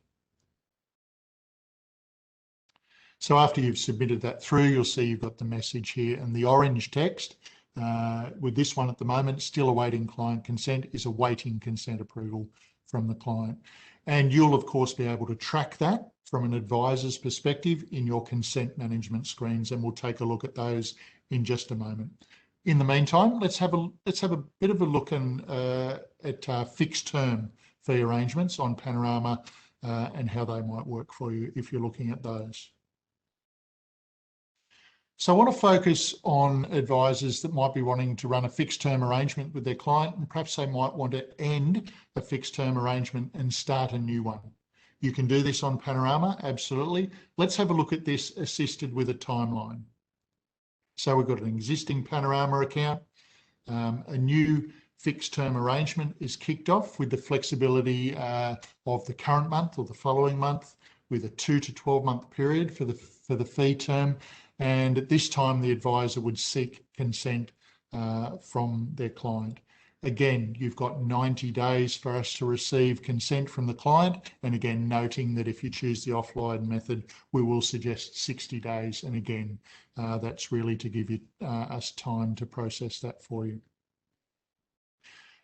So after you've submitted that through, you'll see you've got the message here, and the orange text with this one at the moment, still awaiting client consent, is awaiting consent approval from the client. And you'll of course be able to track that from an advisor's perspective in your consent management screens, and we'll take a look at those in just a moment. In the meantime, let's have a bit of a look at fixed term fee arrangements on Panorama and how they might work for you if you're looking at those. So I want to focus on advisors that might be wanting to run a fixed term arrangement with their client, and perhaps they might want to end a fixed term arrangement and start a new one. You can do this on Panorama, absolutely. Let's have a look at this assisted with a timeline. So we've got an existing Panorama account. A new fixed term arrangement is kicked off with the flexibility of the current month or the following month, with a 2 to 12 month period for the fee term. And at this time, the advisor would seek consent from their client. Again, you've got 90 days for us to receive consent from the client. And again, noting that if you choose the offline method, we will suggest 60 days. And again, that's really to give us time to process that for you.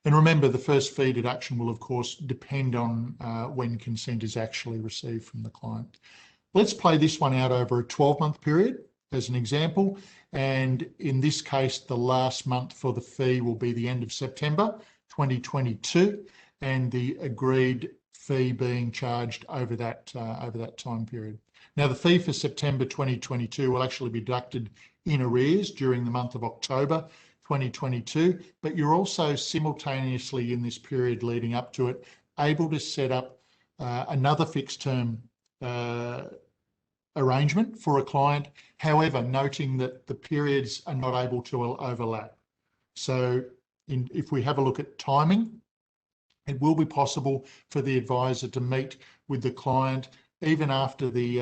And remember, the first fee deduction will, of course, depend on when consent is actually received from the client. Let's play this one out over a 12-month period as an example. And in this case, the last month for the fee will be the end of September 2022, and the agreed fee being charged over that time period. Now, the fee for September 2022 will actually be deducted in arrears during the month of October 2022, but you're also simultaneously in this period leading up to it able to set up another fixed term arrangement for a client, however, noting that the periods are not able to overlap. So if we have a look at timing, it will be possible for the advisor to meet with the client even after the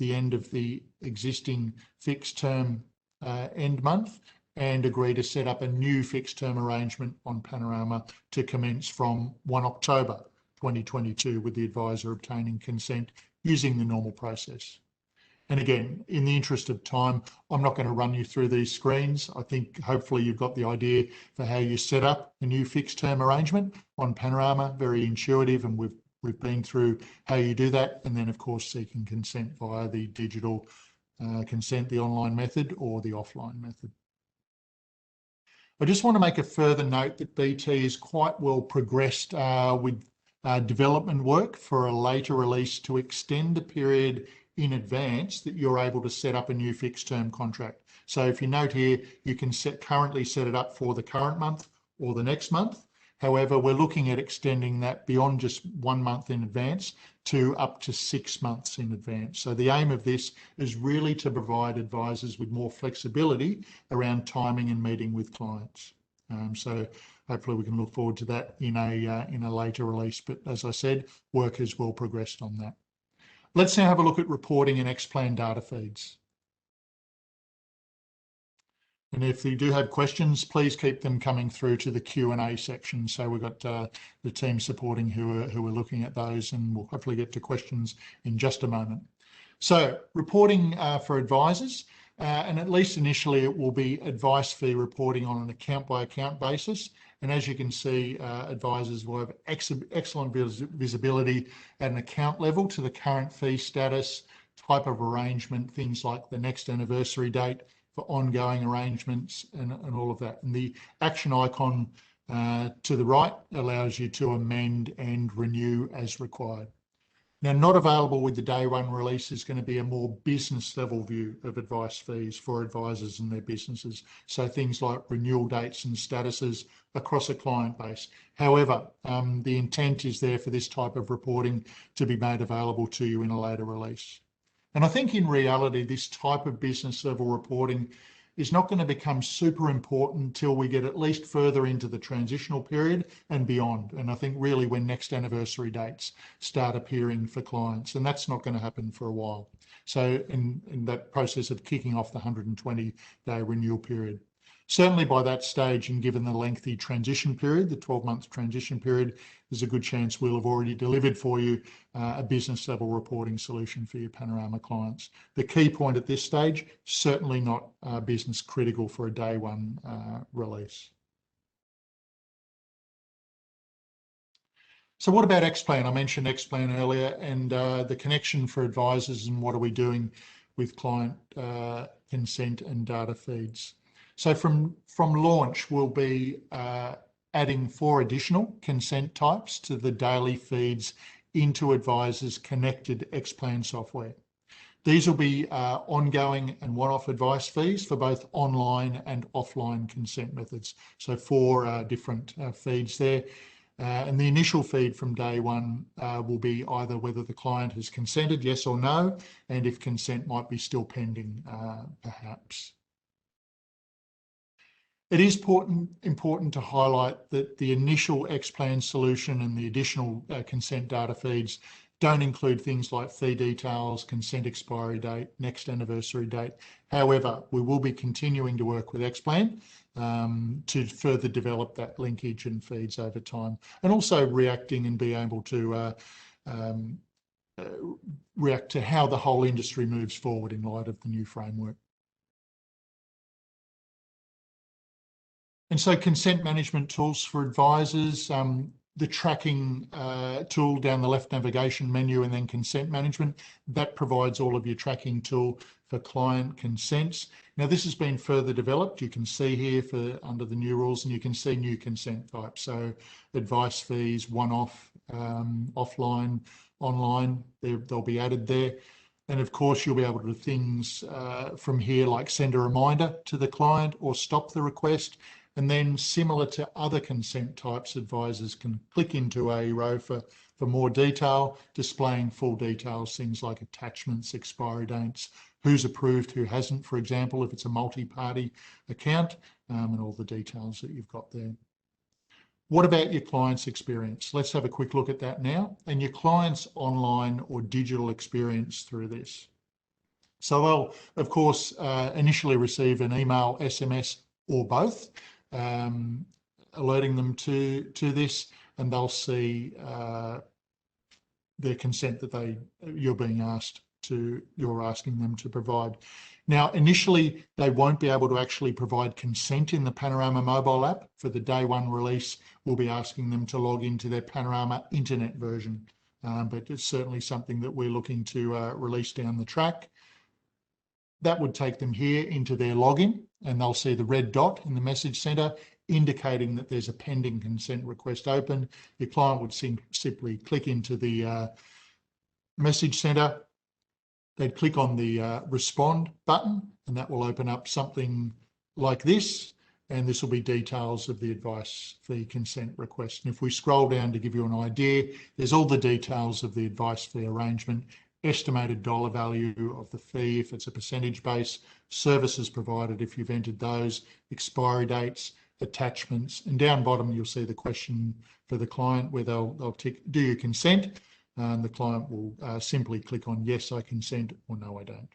end of the existing fixed term end month, and agree to set up a new fixed term arrangement on Panorama to commence from 1 October 2022 with the advisor obtaining consent using the normal process. And again, in the interest of time, I'm not going to run you through these screens. I think hopefully you've got the idea for how you set up a new fixed term arrangement on Panorama. Very intuitive, and we've been through how you do that. And then of course, seeking consent via the digital consent, the online method or the offline method. I just want to make a further note that BT is quite well progressed with development work for a later release to extend the period in advance that you're able to set up a new fixed term contract. So if you note here, you can currently set it up for the current month or the next month. However, we're looking at extending that beyond just 1 month in advance to up to 6 months in advance. So the aim of this is really to provide advisors with more flexibility around timing and meeting with clients. So hopefully we can look forward to that in a later release. But as I said, work has well progressed on that. Let's now have a look at reporting and XPLAN data feeds. And if you do have questions, please keep them coming through to the Q&A section. So we've got the team supporting who are looking at those, and we'll hopefully get to questions in just a moment. So reporting for advisors, and at least initially it will be advice fee reporting on an account by account basis. And as you can see, advisors will have excellent visibility at an account level to the current fee status, type of arrangement, things like the next anniversary date for ongoing arrangements and all of that. And the action icon to the right allows you to amend and renew as required. Now, not available with the day one release is going to be a more business level view of advice fees for advisors and their businesses. So things like renewal dates and statuses across a client base. However, the intent is there for this type of reporting to be made available to you in a later release. And I think in reality, this type of business level reporting is not going to become super important until we get at least further into the transitional period and beyond. And I think really when next anniversary dates start appearing for clients, and that's not going to happen for a while. So in that process of kicking off the 120-day renewal period. Certainly by that stage, and given the lengthy transition period, the 12-month transition period, there's a good chance we'll have already delivered for you a business level reporting solution for your Panorama clients. The key point at this stage, certainly not business critical for a day one release. So what about XPLAN? I mentioned XPLAN earlier, and the connection for advisors and what are we doing with client consent and data feeds. So from launch, we'll be adding 4 additional consent types to the daily feeds into advisors' connected XPLAN software. These will be ongoing and one-off advice fees for both online and offline consent methods. So 4 different feeds there. And the initial feed from day one will be either whether the client has consented, yes or no, and if consent might be still pending, perhaps. It is important to highlight that the initial XPLAN solution and the additional consent data feeds don't include things like fee details, consent expiry date, next anniversary date. However, we will be continuing to work with XPLAN to further develop that linkage and feeds over time, and also reacting and be able to react to how the whole industry moves forward in light of the new framework. And so consent management tools for advisors, the tracking tool down the left navigation menu, and then consent management, that provides all of your tracking tool for client consents. Now this has been further developed. You can see here for under the new rules, and you can see new consent types. So advice fees, one-off, offline, online, they'll be added there. And of course, you'll be able to do things from here like send a reminder to the client or stop the request. And then similar to other consent types, advisors can click into a row for more detail, displaying full details, things like attachments, expiry dates, who's approved, who hasn't, for example, if it's a multi-party account, and all the details that you've got there. What about your client's experience? Let's have a quick look at that now, and your client's online or digital experience through this. So they'll, of course, initially receive an email, SMS, or both, alerting them to this, and they'll see their consent that you're asking them to provide. Now, initially, they won't be able to actually provide consent in the Panorama mobile app. For the day one release, we'll be asking them to log into their Panorama internet version, but it's certainly something that we're looking to release down the track. That would take them here into their login, and they'll see the red dot in the message center indicating that there's a pending consent request open. Your client would simply click into the message center. They'd click on the respond button, and that will open up something like this. and this will be details of the advice fee consent request. And if we scroll down to give you an idea, there's all the details of the advice fee arrangement, estimated dollar value of the fee if it's a percentage base, services provided if you've entered those, expiry dates, attachments, and down bottom you'll see the question for the client where they'll tick, do you consent? And the client will simply click on yes, I consent, or no, I don't.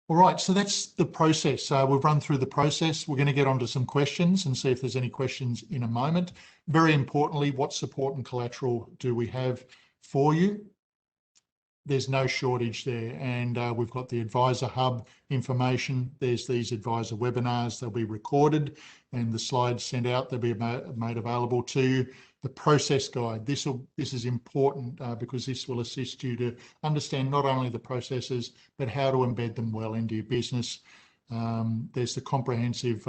All right, so that's the process. We've run through the process. We're going to get onto some questions and see if there's any questions in a moment. Very importantly, what support and collateral do we have for you? There's no shortage there, and we've got the Advisor Hub information. There's these advisor webinars. They'll be recorded and the slides sent out. They'll be made available to you. The process guide. This is important because this will assist you to understand not only the processes but how to embed them well into your business. There's the comprehensive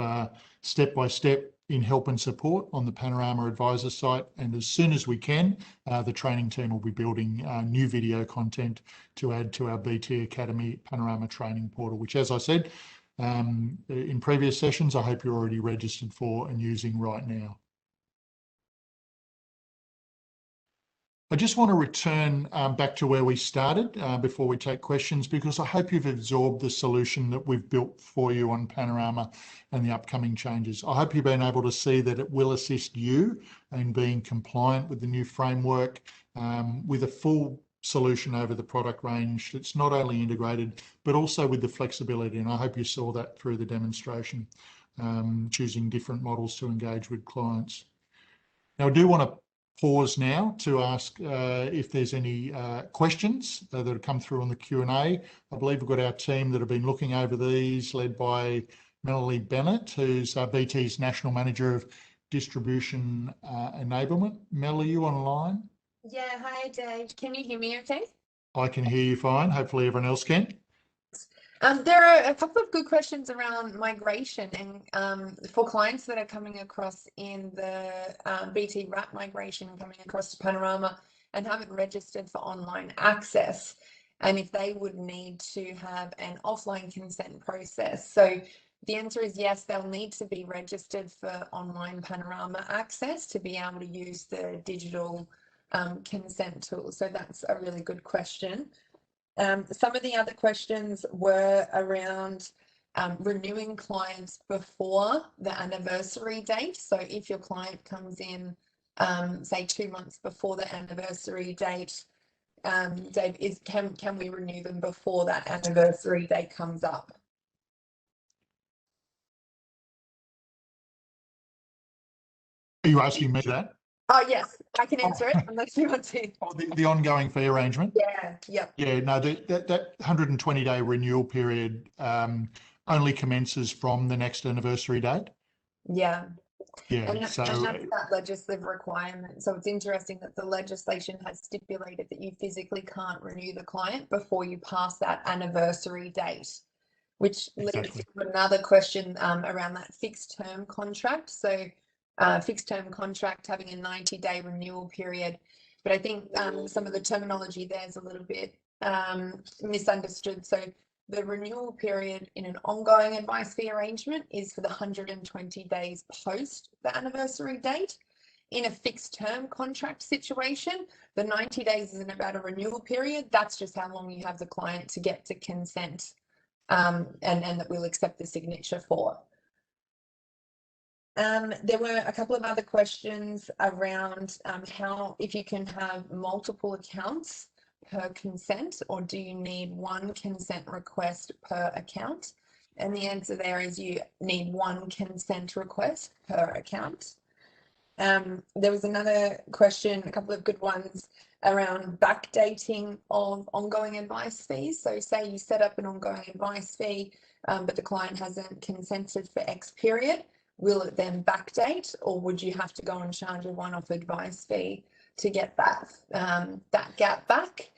step-by-step in help and support on the Panorama Advisor site, and as soon as we can, the training team will be building new video content to add to our BT Academy Panorama training portal, which, as I said in previous sessions, I hope you're already registered for and using right now. I just want to return back to where we started before we take questions, because I hope you've absorbed the solution that we've built for you on Panorama and the upcoming changes. I hope you've been able to see that it will assist you in being compliant with the new framework with a full solution over the product range that's not only integrated, but also with the flexibility. And I hope you saw that through the demonstration, choosing different models to engage with clients. Now, I do want to pause now to ask if there's any questions that have come through on the Q&A. I believe we've got our team that have been looking over these, led by Melanie Bennett, who's BT's National Manager of Distribution Enablement. Mel, are you online? Yeah, hi Dave. Can you hear me okay? I can hear you fine. Hopefully everyone else can. There are a couple of good questions around migration and for clients that are coming across in the BT wrap migration, coming across to Panorama and haven't registered for online access, and if they would need to have an offline consent process. So the answer is yes, they'll need to be registered for online Panorama access to be able to use the digital consent tool. So that's a really good question. Some of the other questions were around renewing clients before the anniversary date. So if your client comes in, say 2 months before the anniversary date, Dave, can we renew them before that anniversary date comes up? Are you asking me that? Oh, yes, I can answer it unless you want to. Oh, the ongoing fee arrangement? Yeah, yep. Yeah, no, that 120-day renewal period only commences from the next anniversary date. Yeah. Yeah, and so that's that legislative requirement. So it's interesting that the legislation has stipulated that you physically can't renew the client before you pass that anniversary date, which leads to another question around that fixed term contract. So fixed term contract having a 90-day renewal period. But I think some of the terminology there is a little bit misunderstood. So the renewal period in an ongoing advice fee arrangement is for the 120 days post the anniversary date. In a fixed term contract situation, the 90 days isn't about a renewal period. That's just how long you have the client to get to consent and that we'll accept the signature for. There were a couple of other questions around how, if you can have multiple accounts per consent, or do you need one consent request per account? And the answer there is you need one consent request per account. There was another question, a couple of good ones around backdating of ongoing advice fees. So say you set up an ongoing advice fee, but the client hasn't consented for X period. Will it then backdate, or would you have to go and charge a one-off advice fee to get that gap back?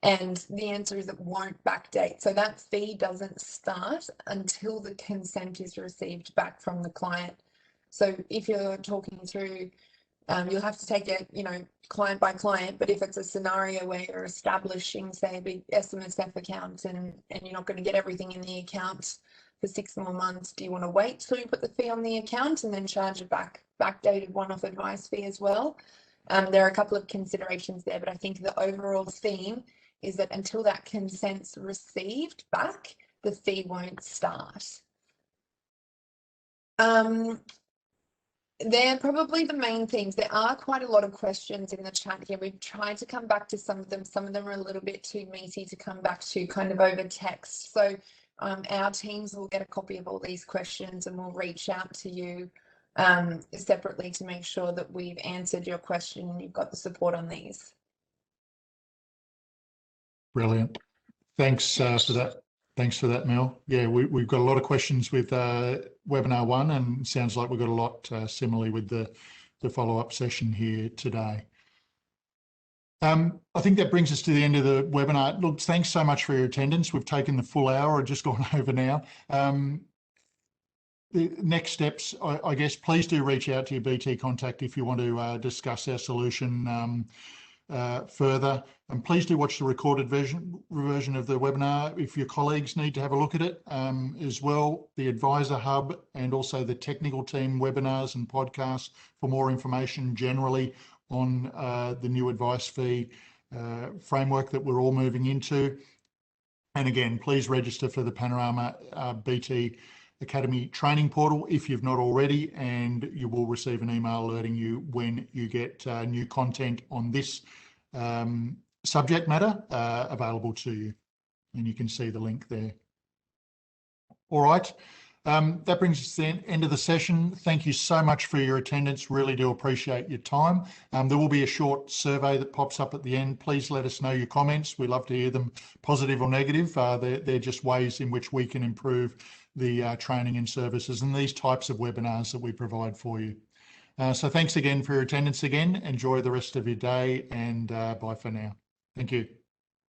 And the answer is it won't backdate. So that fee doesn't start until the consent is received back from the client. So if you're talking through, you'll have to take it, client by client. But if it's a scenario where you're establishing, say, a big SMSF account and you're not going to get everything in the account for 6 more months? Do you want to wait till you put the fee on the account and then charge a backdated one-off advice fee as well? There are a couple of considerations there, but I think the overall theme is that until that consent's received back, the fee won't start. They're probably the main things. There are quite a lot of questions in the chat here. We've tried to come back to some of them. Some of them are a little bit too meaty to come back to kind of over text. So our teams will get a copy of all these questions and we'll reach out to you separately to make sure that we've answered your question and you've got the support on these. Brilliant. Thanks for that. Thanks for that, Mel. Yeah, we've got a lot of questions with webinar 1, and it sounds like we've got a lot similarly with the follow-up session here today. I think that brings us to the end of the webinar. Look, thanks so much for your attendance. We've taken the full hour or just gone over now. The next steps, I guess, please do reach out to your BT contact if you want to discuss our solution further, and please do watch the recorded version of the webinar if your colleagues need to have a look at it as well. The Advisor Hub and also the technical team webinars and podcasts for more information generally on the new advice fee framework that we're all moving into. And again, please register for the Panorama BT Academy training portal if you've not already, and you will receive an email alerting you when you get new content on this subject matter available to you, and you can see the link there. All right, that brings us to the end of the session. Thank you so much for your attendance. Really do appreciate your time. There will be a short survey that pops up at the end. Please let us know your comments. We love to hear them, positive or negative. They're just ways in which we can improve the training and services and these types of webinars that we provide for you. So thanks again for your attendance again. Enjoy the rest of your day, and bye for now. Thank you.